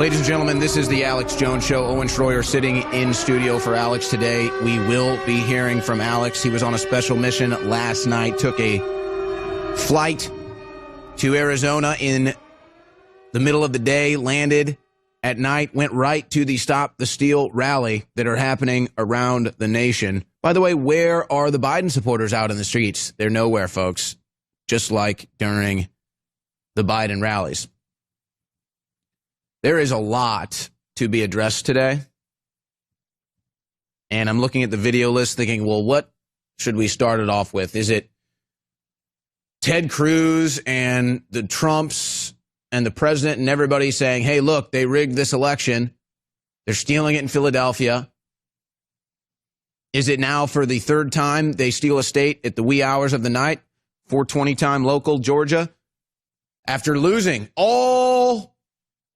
Ladies and gentlemen, this is the Alex Jones Show. Owen Schroyer sitting in studio for Alex today. We will be hearing from Alex. He was on a special mission last night, took a flight to Arizona in the middle of the day, landed at night, went right to the Stop the Steal rally that are happening around the nation. By the way, where are the Biden supporters out in the streets? They're nowhere, folks, just like during the Biden rallies. There is a lot to be addressed today. And I'm looking at the video list thinking, well, what should we start it off with? Is it Ted Cruz and the Trumps and the president and everybody saying, hey, look, they rigged this election. They're stealing it in Philadelphia. Is it now for the third time they steal a state at the wee hours of the night, 4:20 time local, Georgia? After losing all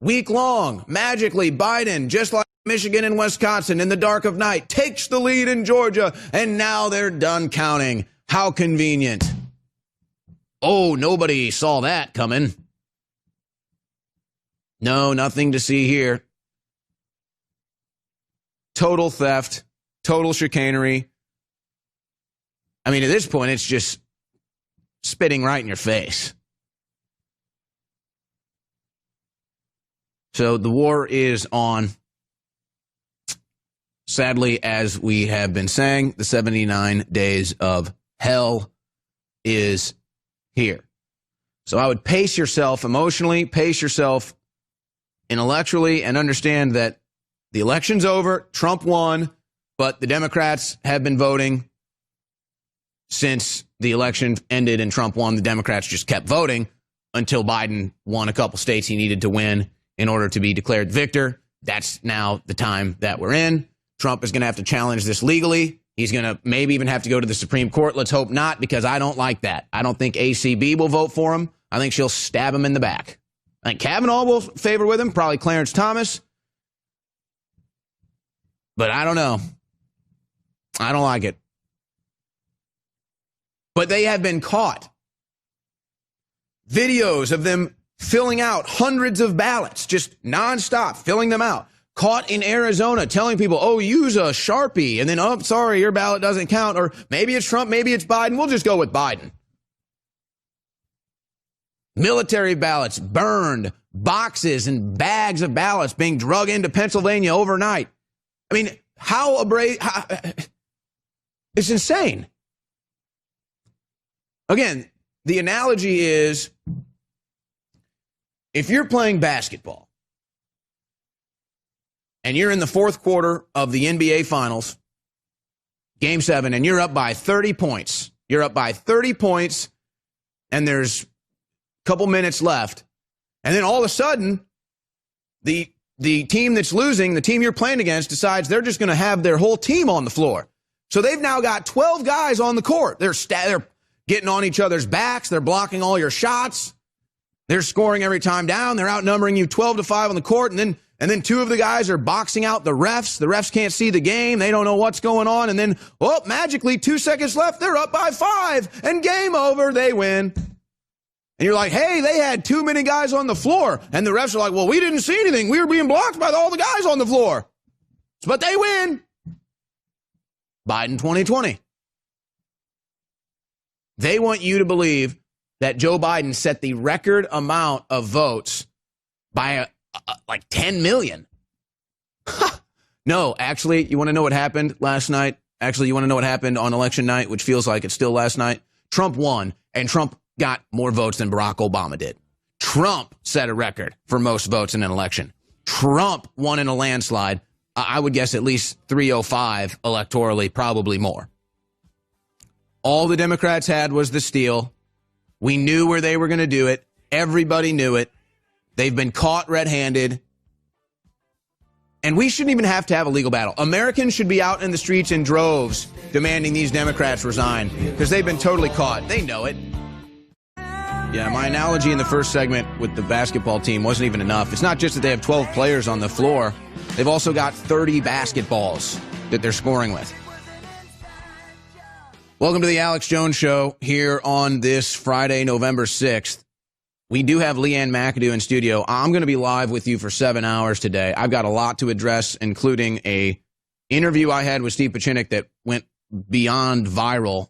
week long, magically, Biden, just like Michigan and Wisconsin in the dark of night, takes the lead in Georgia, and now they're done counting. How convenient. Oh, nobody saw that coming. No, nothing to see here. Total theft, total chicanery. I mean, at this point, it's just spitting right in your face. So the war is on. Sadly, as we have been saying, the 79 days of hell is here. So I would pace yourself emotionally, pace yourself intellectually, and understand that the election's over. Trump won, but the Democrats have been voting since the election ended and Trump won. The Democrats just kept voting until Biden won a couple states he needed to win in order to be declared victor. That's now the time that we're in. Trump is going to have to challenge this legally. He's going to maybe even have to go to the Supreme Court. Let's hope not, because I don't like that. I don't think ACB will vote for him. I think she'll stab him in the back. I think Kavanaugh will favor with him, probably Clarence Thomas. But I don't know. I don't like it. But they have been caught. Videos of them filling out hundreds of ballots, just nonstop, filling them out. Caught in Arizona, telling people, oh, use a Sharpie. And then, oh, sorry, your ballot doesn't count. Or maybe it's Trump, maybe it's Biden. We'll just go with Biden. Military ballots burned, boxes and bags of ballots being drug into Pennsylvania overnight. I mean, it's insane. Again, the analogy is, if you're playing basketball and you're in the fourth quarter of the NBA Finals, Game 7, and you're up by 30 points. You're up by 30 points, and there's a couple minutes left. And then all of a sudden, the team that's losing, the team you're playing against, decides they're just going to have their whole team on the floor. So they've now got 12 guys on the court. They're getting on each other's backs. They're blocking all your shots. They're scoring every time down. They're outnumbering you 12-5 on the court. And then two of the guys are boxing out the refs. The refs can't see the game. They don't know what's going on. And then, oh, magically, 2 seconds left. They're up by 5. And game over. They win. And you're like, hey, they had too many guys on the floor. And the refs are like, well, we didn't see anything. We were being blocked by all the guys on the floor. But they win. Biden 2020. They want you to believe that Joe Biden set the record amount of votes by like 10 million. No, actually, you want to know what happened last night? Actually, you want to know what happened on election night, which feels like it's still last night? Trump won, and Trump got more votes than Barack Obama did. Trump set a record for most votes in an election. Trump won in a landslide. I would guess at least 305 electorally, probably more. All the Democrats had was the steal. We knew where they were going to do it. Everybody knew it. They've been caught red-handed. And we shouldn't even have to have a legal battle. Americans should be out in the streets in droves demanding these Democrats resign because they've been totally caught. They know it. Yeah, my analogy in the first segment with the basketball team wasn't even enough. It's not just that they have 12 players on the floor. They've also got 30 basketballs that they're scoring with. Welcome to the Alex Jones Show here on this Friday, November 6th. we do have Leanne McAdoo in studio. I'm going to be live with you for 7 hours today. I've got a lot to address, including a interview I had with Steve Pachinik that went beyond viral.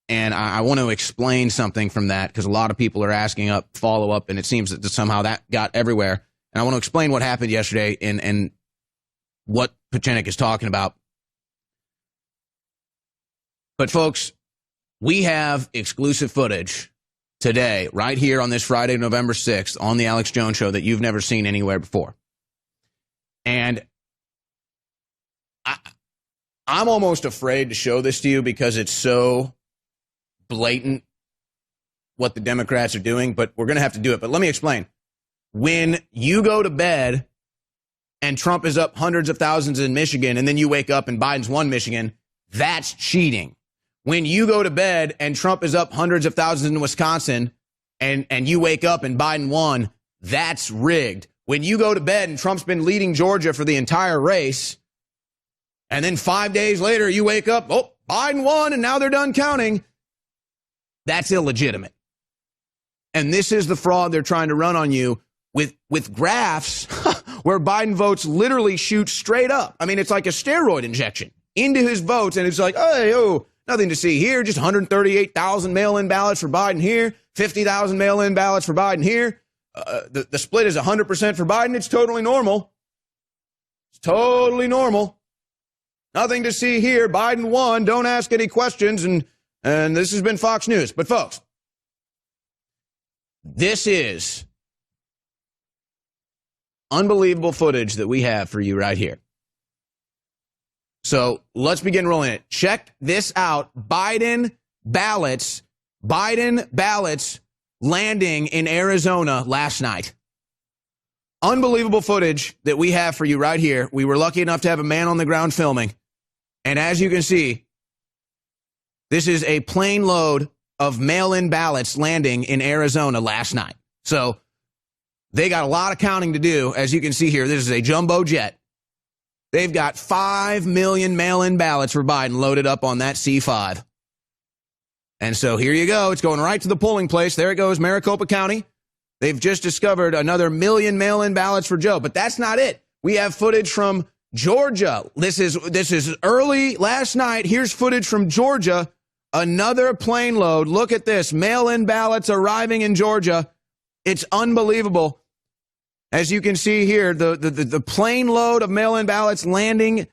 And I want to explain something from that because a lot of people are asking follow up, and it seems that somehow that got everywhere. And I want to explain what happened yesterday and what Pachinik is talking about. But folks, we have exclusive footage today, right here on this Friday, November 6th, on the Alex Jones Show that you've never seen anywhere before. And I'm almost afraid to show this to you because it's so blatant what the Democrats are doing, but we're going to have to do it. But let me explain. When you go to bed and Trump is up hundreds of thousands in Michigan, and then you wake up and Biden's won Michigan, that's cheating. When you go to bed and Trump is up hundreds of thousands in Wisconsin and you wake up and Biden won, that's rigged. When you go to bed and Trump's been leading Georgia for the entire race, and then 5 days later you wake up, oh, Biden won and now they're done counting, that's illegitimate. And this is the fraud they're trying to run on you with graphs where Biden votes literally shoot straight up. I mean, it's like a steroid injection into his votes, and it's like, hey, oh, nothing to see here, just 138,000 mail-in ballots for Biden here, 50,000 mail-in ballots for Biden here. The split is 100% for Biden. It's totally normal. It's totally normal. Nothing to see here. Biden won. Don't ask any questions. And this has been Fox News. But folks, this is unbelievable footage that we have for you right here. So let's begin rolling it. Check this out. Biden ballots landing in Arizona last night. Unbelievable footage that we have for you right here. We were lucky enough to have a man on the ground filming. And as you can see, this is a plane load of mail-in ballots landing in Arizona last night. So they got a lot of counting to do. As you can see here, this is a jumbo jet. They've got 5 million mail-in ballots for Biden loaded up on that C-5. And so here you go. It's going right to the polling place. There it goes, Maricopa County. They've just discovered another million mail-in ballots for Joe. But that's not it. We have footage from Georgia. This is early last night. Here's footage from Georgia. Another plane load. Look at this. Mail-in ballots arriving in Georgia. It's unbelievable. As you can see here, the plane load of mail-in ballots landing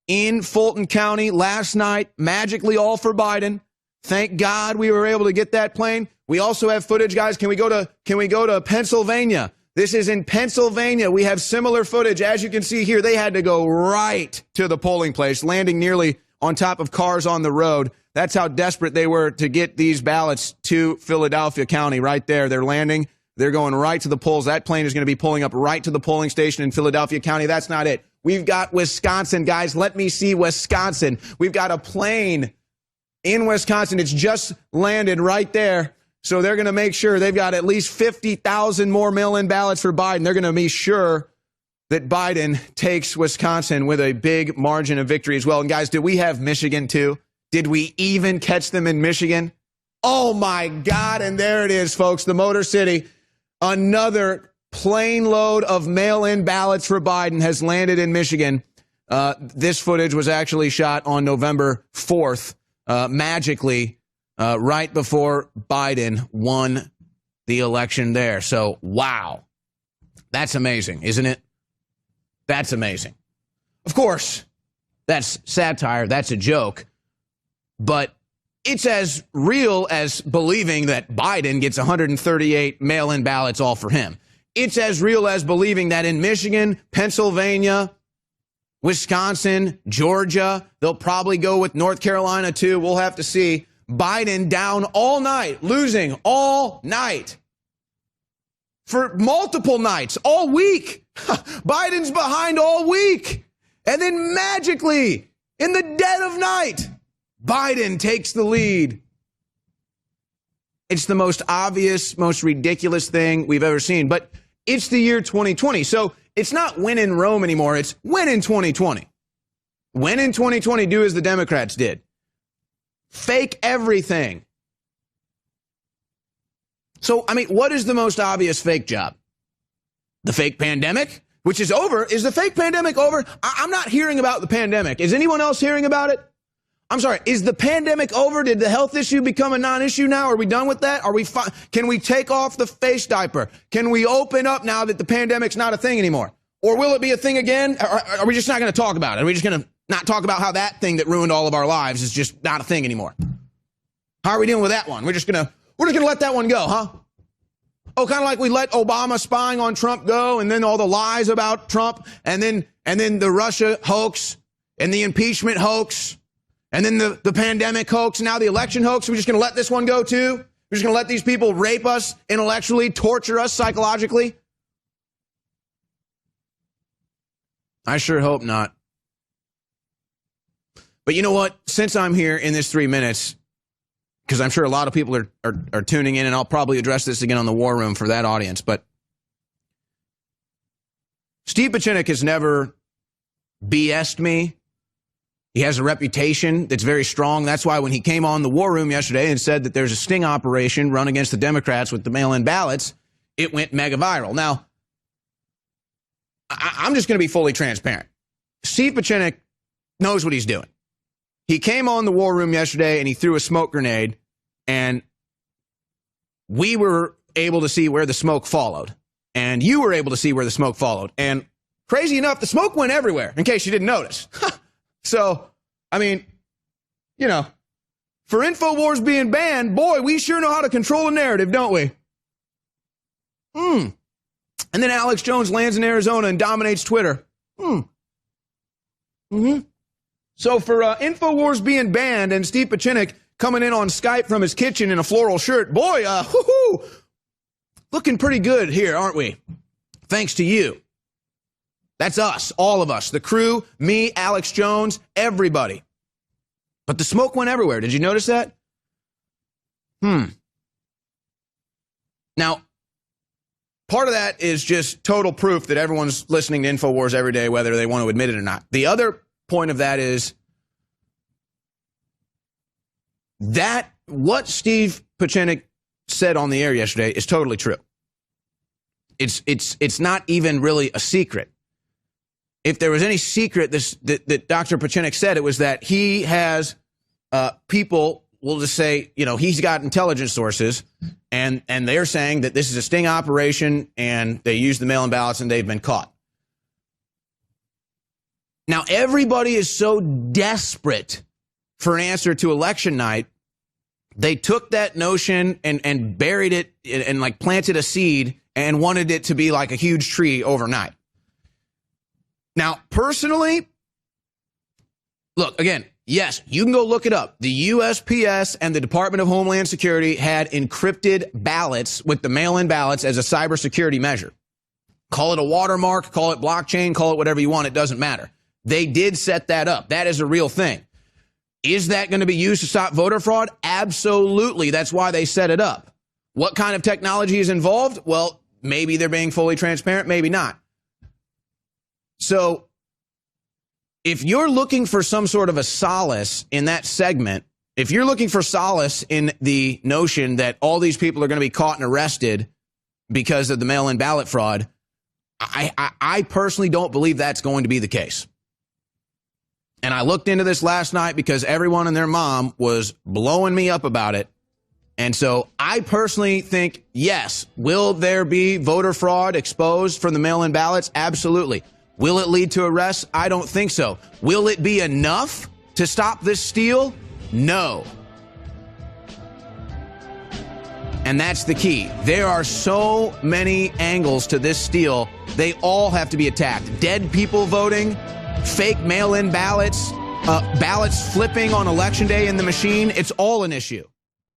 in Fulton County last night, magically all for Biden. Thank God we were able to get that plane. We also have footage, guys. Can we go to Pennsylvania? This is in Pennsylvania. We have similar footage. As you can see here, they had to go right to the polling place, landing nearly on top of cars on the road. That's how desperate they were to get these ballots to Philadelphia County right there. They're landing. They're going right to the polls. That plane is going to be pulling up right to the polling station in Philadelphia County. That's not it. We've got Wisconsin, guys. Let me see Wisconsin. We've got a plane in Wisconsin. It's just landed right there. So they're going to make sure they've got at least 50,000 more mail-in ballots for Biden. They're going to be sure that Biden takes Wisconsin with a big margin of victory as well. And guys, did we have Michigan too? Did we even catch them in Michigan? Oh my God. And there it is, folks, the Motor City. Another plane load of mail-in ballots for Biden has landed in Michigan. This footage was actually shot on November 4th, magically, right before Biden won the election there. So, wow. That's amazing, isn't it? That's amazing. Of course, that's satire. That's a joke. But it's as real as believing that Biden gets 138 mail-in ballots all for him. It's as real as believing that in Michigan, Pennsylvania, Wisconsin, Georgia, they'll probably go with North Carolina too. We'll have to see. Biden down all night, losing all night. For multiple nights, all week. Biden's behind all week. And then magically, in the dead of night, Biden takes the lead. It's the most obvious, most ridiculous thing we've ever seen. But it's the year 2020. So it's not win in Rome anymore. It's win in 2020. Win in 2020, do as the Democrats did. Fake everything. So, I mean, what is the most obvious fake job? The fake pandemic, which is over. Is the fake pandemic over? I'm not hearing about the pandemic. Is anyone else hearing about it? I'm sorry. Is the pandemic over? Did the health issue become a non-issue now? Are we done with that? Can we take off the face diaper? Can we open up now that the pandemic's not a thing anymore? Or will it be a thing again? Or are we just not going to talk about it? Are we just going to not talk about how that thing that ruined all of our lives is just not a thing anymore? How are we dealing with that one? We're just going to let that one go, huh? Oh, kind of like we let Obama spying on Trump go, and then all the lies about Trump, and then the Russia hoax, and the impeachment hoax, and then the pandemic hoax, and now the election hoax. We're just going to let this one go too? We're just going to let these people rape us intellectually, torture us psychologically? I sure hope not. But you know what? Since I'm here in this 3 minutes, because I'm sure a lot of people are tuning in, and I'll probably address this again on the War Room for that audience. But Steve Pieczenik has never BS'd me. He has a reputation that's very strong. That's why when he came on the War Room yesterday and said that there's a sting operation run against the Democrats with the mail-in ballots, it went mega viral. Now, I'm just going to be fully transparent. Steve Pieczenik knows what he's doing. He came on the War Room yesterday and he threw a smoke grenade, and we were able to see where the smoke followed. And you were able to see where the smoke followed. And crazy enough, the smoke went everywhere, in case you didn't notice. So, I mean, you know, for InfoWars being banned, boy, we sure know how to control a narrative, don't we? And then Alex Jones lands in Arizona and dominates Twitter. So for InfoWars being banned and Steve Pieczenik coming in on Skype from his kitchen in a floral shirt, boy, looking pretty good here, aren't we? Thanks to you. That's us, all of us, the crew, me, Alex Jones, everybody. But the smoke went everywhere. Did you notice that? Now, part of that is just total proof that everyone's listening to InfoWars every day, whether they want to admit it or not. The other point of that is that what Steve Pieczenik said on the air yesterday is totally true. It's not even really a secret. If there was any secret that Dr. Pieczenik said, it was that he has people, we'll just say, you know, he's got intelligence sources, and they're saying that this is a sting operation and they used the mail-in ballots and they've been caught. Now, everybody is so desperate for an answer to election night, they took that notion and buried it and like planted a seed and wanted it to be like a huge tree overnight. Now, personally, look, again, yes, you can go look it up. The USPS and the Department of Homeland Security had encrypted ballots with the mail-in ballots as a cybersecurity measure. Call it a watermark, call it blockchain, call it whatever you want, it doesn't matter. They did set that up. That is a real thing. Is that going to be used to stop voter fraud? Absolutely. That's why they set it up. What kind of technology is involved? Well, maybe they're being fully transparent, maybe not. So if you're looking for some sort of a solace in that segment, if you're looking for solace in the notion that all these people are going to be caught and arrested because of the mail-in ballot fraud, I personally don't believe that's going to be the case. And I looked into this last night because everyone and their mom was blowing me up about it. And so I personally think, yes, will there be voter fraud exposed from the mail-in ballots? Absolutely. Will it lead to arrests? I don't think so. Will it be enough to stop this steal? No. And that's the key. There are so many angles to this steal. They all have to be attacked. Dead people voting, fake mail-in ballots, ballots flipping on Election Day in the machine. It's all an issue.